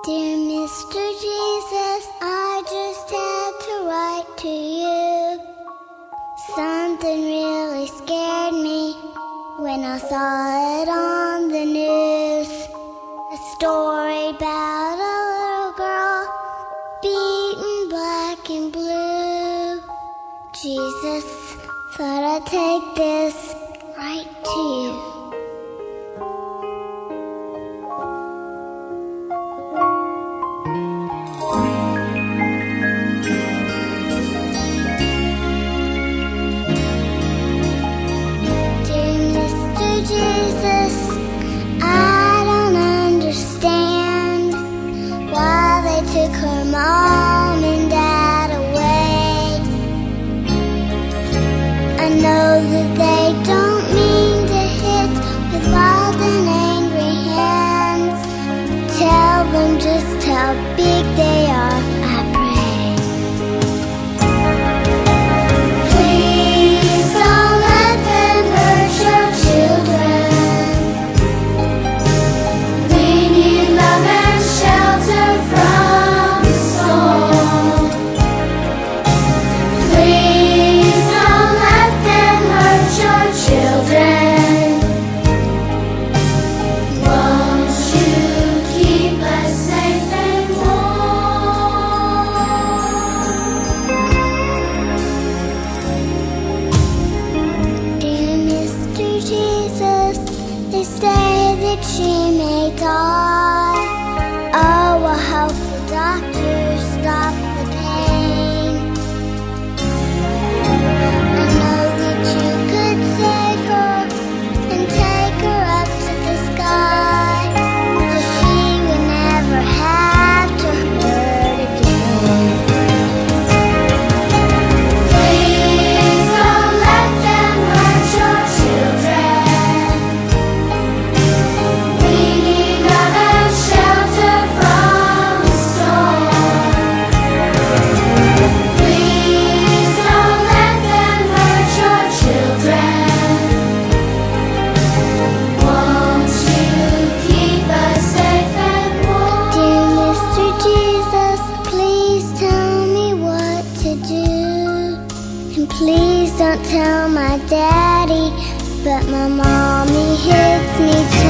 Dear Mr. Jesus, I just had to write to you. Something really scared me when I saw it on the news. A story about a little girl beaten black and blue. Jesus, thought I'd take this right to you. Jesus, I don't understand why they took her mom and dad away. I know that they don't mean to hit with wild and angry hands. Tell them just how big they are, I pray. Please don't let them hurt your children. They say that she may die. Oh, I hope the doctors stop the pain. I know that you could save her and take her up to the sky, so she would never have to hurt again. Please don't let them hurt your children. Please don't tell my daddy, but my mommy hits me too.